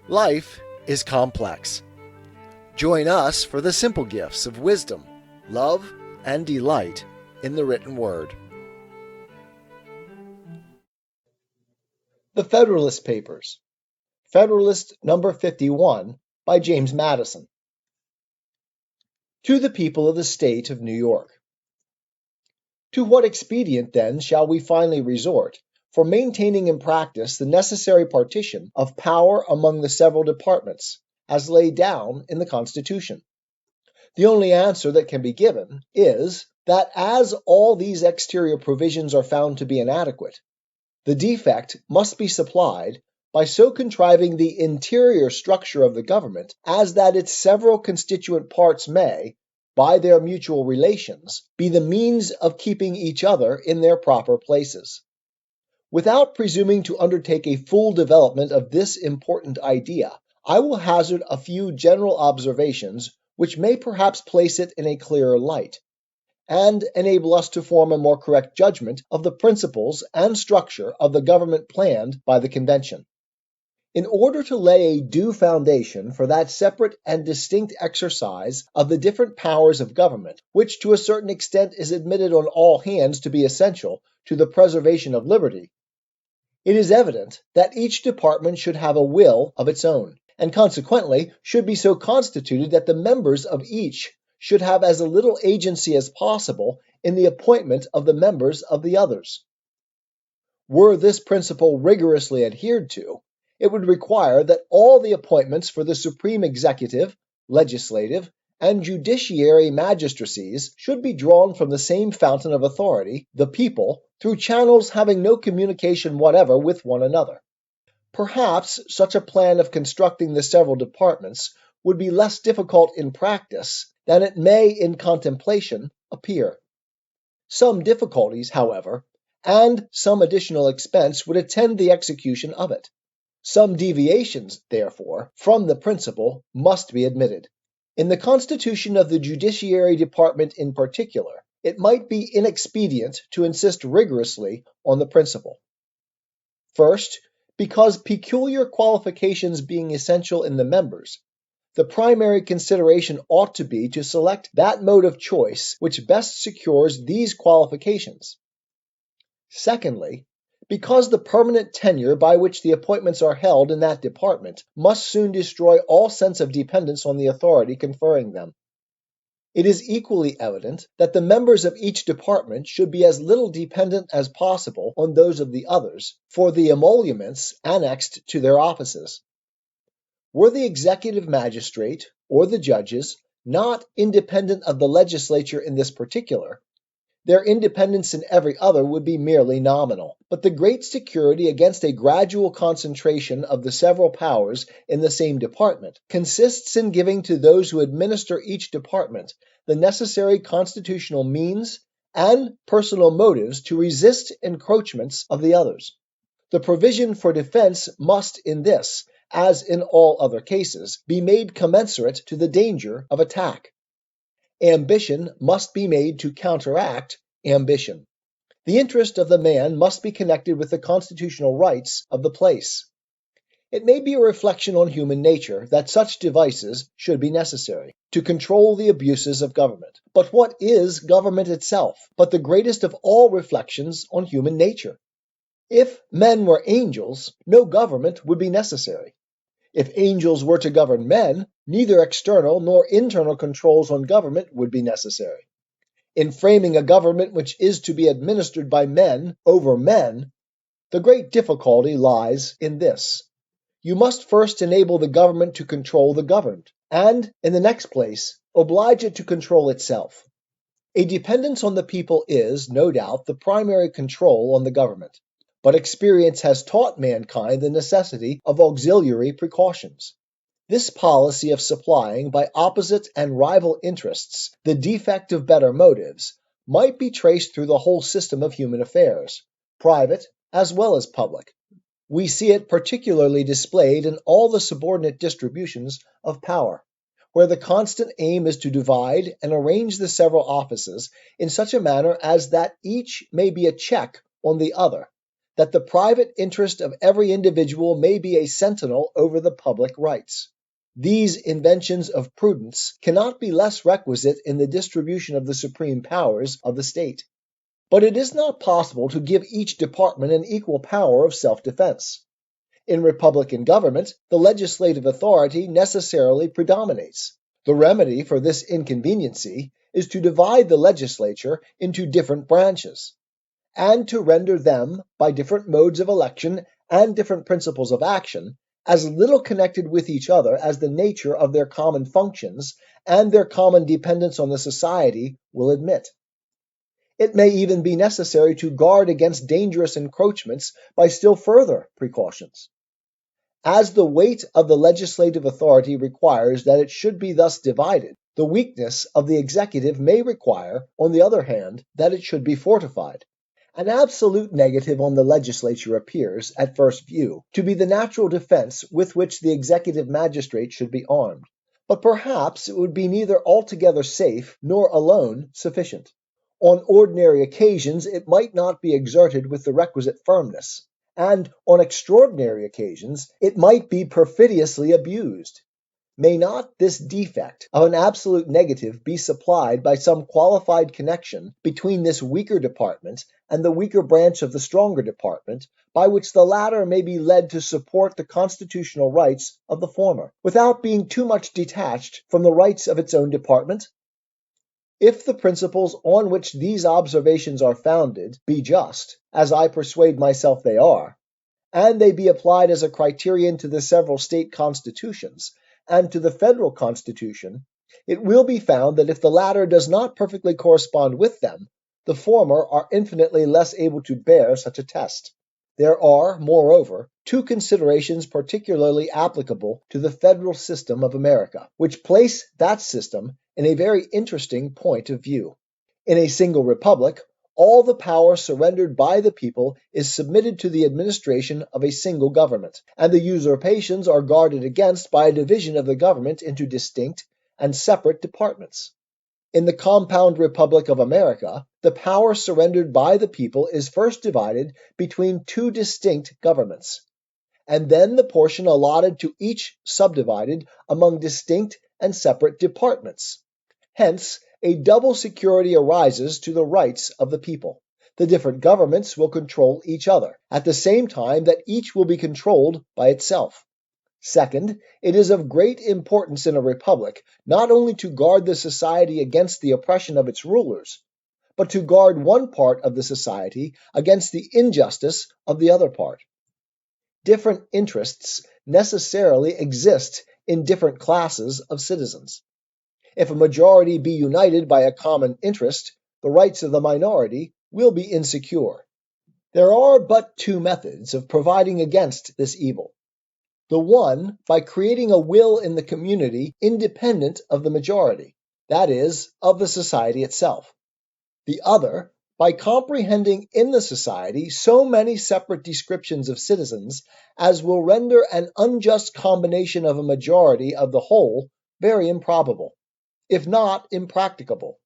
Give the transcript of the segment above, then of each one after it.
Life is complex. Join us for the simple gifts of wisdom, love, and delight in the written word. The Federalist Papers, Federalist number 51 by James Madison. To the people of the state of New York. To what expedient, then, shall we finally resort for maintaining in practice the necessary partition of power among the several departments, as laid down in the Constitution? The only answer that can be given is that as all these exterior provisions are found to be inadequate, the defect must be supplied by so contriving the interior structure of the government as that its several constituent parts may, by their mutual relations, be the means of keeping each other in their proper places. Without presuming to undertake a full development of this important idea, I will hazard a few general observations which may perhaps place it in a clearer light, and enable us to form a more correct judgment of the principles and structure of the government planned by the Convention. In order to lay a due foundation for that separate and distinct exercise of the different powers of government, which to a certain extent is admitted on all hands to be essential to the preservation of liberty, it is evident that each department should have a will of its own, and consequently should be so constituted that the members of each should have as little agency as possible in the appointment of the members of the others. Were this principle rigorously adhered to, it would require that all the appointments for the supreme executive, legislative, and judiciary magistracies should be drawn from the same fountain of authority, the people, through channels having no communication whatever with one another. Perhaps such a plan of constructing the several departments would be less difficult in practice than it may in contemplation appear. Some difficulties, however, and some additional expense would attend the execution of it. Some deviations, therefore, from the principle must be admitted. In the constitution of the judiciary department in particular, it might be inexpedient to insist rigorously on the principle. First, because peculiar qualifications being essential in the members, the primary consideration ought to be to select that mode of choice which best secures these qualifications. Secondly, because the permanent tenure by which the appointments are held in that department must soon destroy all sense of dependence on the authority conferring them. It is equally evident that the members of each department should be as little dependent as possible on those of the others for the emoluments annexed to their offices. Were the executive magistrate or the judges not independent of the legislature in this particular, their independence in every other would be merely nominal. But the great security against a gradual concentration of the several powers in the same department consists in giving to those who administer each department the necessary constitutional means and personal motives to resist encroachments of the others. The provision for defense must in this, as in all other cases, be made commensurate to the danger of attack. Ambition must be made to counteract ambition. The interest of the man must be connected with the constitutional rights of the place. It may be a reflection on human nature that such devices should be necessary to control the abuses of government. But what is government itself but the greatest of all reflections on human nature? If men were angels, no government would be necessary. If angels were to govern men, neither external nor internal controls on government would be necessary. In framing a government which is to be administered by men over men, the great difficulty lies in this. You must first enable the government to control the governed, and, in the next place, oblige it to control itself. A dependence on the people is, no doubt, the primary control on the government. But experience has taught mankind the necessity of auxiliary precautions. This policy of supplying by opposite and rival interests the defect of better motives might be traced through the whole system of human affairs, private as well as public. We see it particularly displayed in all the subordinate distributions of power, where the constant aim is to divide and arrange the several offices in such a manner as that each may be a check on the other, that the private interest of every individual may be a sentinel over the public rights. These inventions of prudence cannot be less requisite in the distribution of the supreme powers of the state. But it is not possible to give each department an equal power of self-defense. In republican government, the legislative authority necessarily predominates. The remedy for this inconveniency is to divide the legislature into different branches, and to render them, by different modes of election and different principles of action, as little connected with each other as the nature of their common functions and their common dependence on the society will admit. It may even be necessary to guard against dangerous encroachments by still further precautions. As the weight of the legislative authority requires that it should be thus divided, the weakness of the executive may require, on the other hand, that it should be fortified. An absolute negative on the legislature appears, at first view, to be the natural defense with which the executive magistrate should be armed. But perhaps it would be neither altogether safe nor alone sufficient. On ordinary occasions it might not be exerted with the requisite firmness, and on extraordinary occasions it might be perfidiously abused. May not this defect of an absolute negative be supplied by some qualified connection between this weaker department and the weaker branch of the stronger department, by which the latter may be led to support the constitutional rights of the former, without being too much detached from the rights of its own department? If the principles on which these observations are founded be just, as I persuade myself they are, and they be applied as a criterion to the several state constitutions, and to the federal constitution, it will be found that if the latter does not perfectly correspond with them, the former are infinitely less able to bear such a test. There are, moreover, two considerations particularly applicable to the federal system of America, which place that system in a very interesting point of view. In a single republic, all the power surrendered by the people is submitted to the administration of a single government, and the usurpations are guarded against by a division of the government into distinct and separate departments. In the compound Republic of America, the power surrendered by the people is first divided between two distinct governments, and then the portion allotted to each subdivided among distinct and separate departments. Hence, a double security arises to the rights of the people. The different governments will control each other, at the same time that each will be controlled by itself. Second, it is of great importance in a republic not only to guard the society against the oppression of its rulers, but to guard one part of the society against the injustice of the other part. Different interests necessarily exist in different classes of citizens. If a majority be united by a common interest, the rights of the minority will be insecure. There are but two methods of providing against this evil. The one, by creating a will in the community independent of the majority, that is, of the society itself. The other, by comprehending in the society so many separate descriptions of citizens as will render an unjust combination of a majority of the whole very improbable, if not impracticable.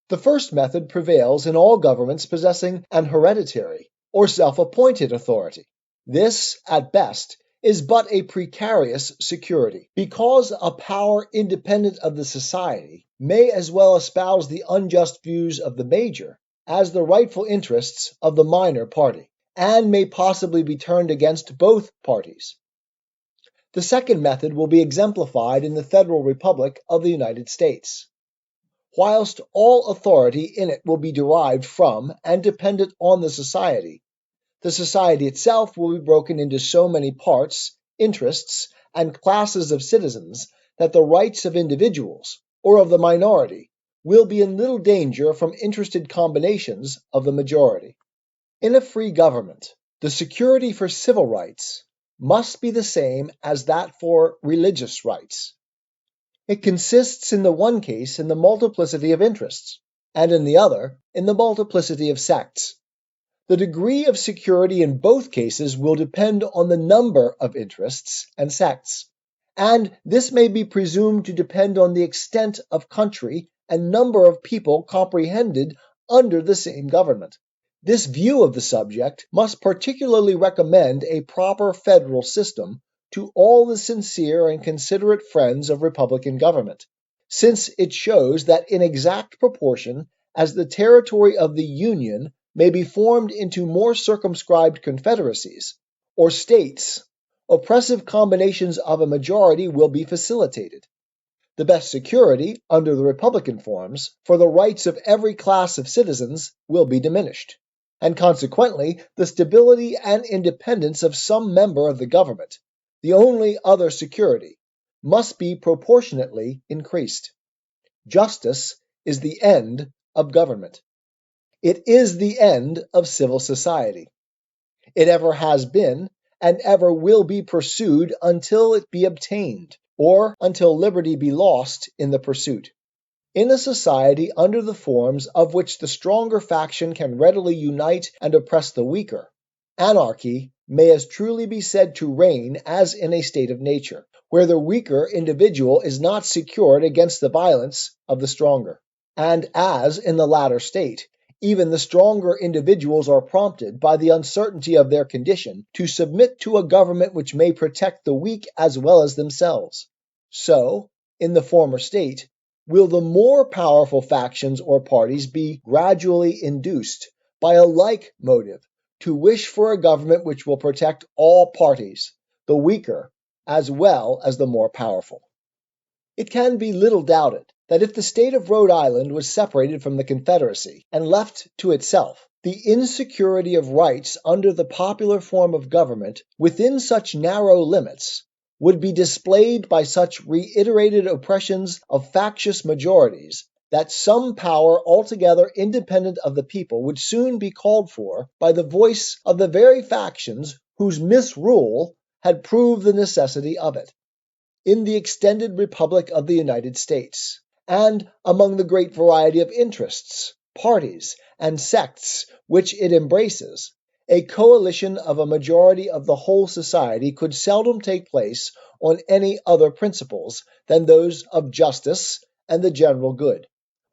The first method prevails in all governments possessing an hereditary or self-appointed authority. This, at best, is but a precarious security, because a power independent of the society may as well espouse the unjust views of the major as the rightful interests of the minor party, and may possibly be turned against both parties. The second method will be exemplified in the Federal Republic of the United States. Whilst all authority in it will be derived from and dependent on the society itself will be broken into so many parts, interests, and classes of citizens that the rights of individuals, or of the minority, will be in little danger from interested combinations of the majority. In a free government, the security for civil rights must be the same as that for religious rights. It consists in the one case in the multiplicity of interests, and in the other in the multiplicity of sects. The degree of security in both cases will depend on the number of interests and sects, and this may be presumed to depend on the extent of country and number of people comprehended under the same government. This view of the subject must particularly recommend a proper federal system to all the sincere and considerate friends of republican government, since it shows that in exact proportion as the territory of the Union may be formed into more circumscribed confederacies, or states, oppressive combinations of a majority will be facilitated. The best security, under the republican forms, for the rights of every class of citizens will be diminished, and consequently the stability and independence of some member of the government, the only other security, must be proportionately increased. Justice is the end of government. It is the end of civil society. It ever has been, and ever will be pursued until it be obtained, or until liberty be lost in the pursuit. In a society under the forms of which the stronger faction can readily unite and oppress the weaker, anarchy may as truly be said to reign as in a state of nature, where the weaker individual is not secured against the violence of the stronger, and as in the latter state, even the stronger individuals are prompted by the uncertainty of their condition to submit to a government which may protect the weak as well as themselves. So, in the former state, will the more powerful factions or parties be gradually induced by a like motive to wish for a government which will protect all parties, the weaker as well as the more powerful. It can be little doubted that if the state of Rhode Island was separated from the Confederacy and left to itself, the insecurity of rights under the popular form of government within such narrow limits would be displayed by such reiterated oppressions of factious majorities that some power altogether independent of the people would soon be called for by the voice of the very factions whose misrule had proved the necessity of it. In the extended Republic of the United States, and among the great variety of interests, parties, and sects which it embraces, a coalition of a majority of the whole society could seldom take place on any other principles than those of justice and the general good,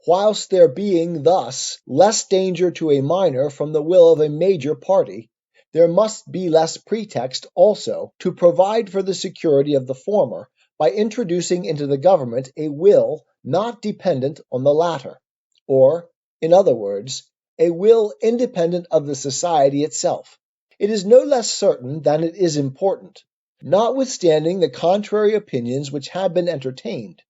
whilst there being thus less danger to a minor from the will of a major party, there must be less pretext also to provide for the security of the former by introducing into the government a will not dependent on the latter, or, in other words, a will independent of the society itself. It is no less certain than it is important, notwithstanding the contrary opinions which have been entertained,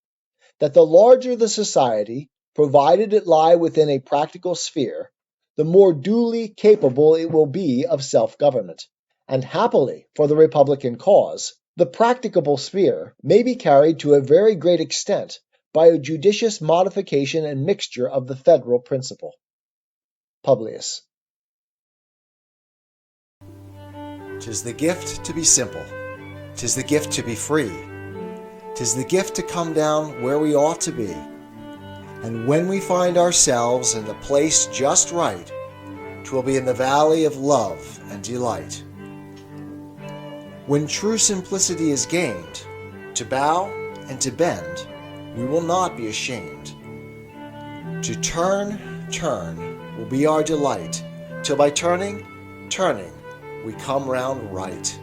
that the larger the society, provided it lie within a practical sphere, the more duly capable it will be of self-government, and happily for the republican cause, the practicable sphere may be carried to a very great extent by a judicious modification and mixture of the federal principle. Publius. 'Tis the gift to be simple. 'Tis the gift to be free. 'Tis the gift to come down where we ought to be. And when we find ourselves in the place just right, 'twill be in the valley of love and delight. When true simplicity is gained, to bow and to bend, we will not be ashamed. To turn will be our delight, till by turning, we come round right.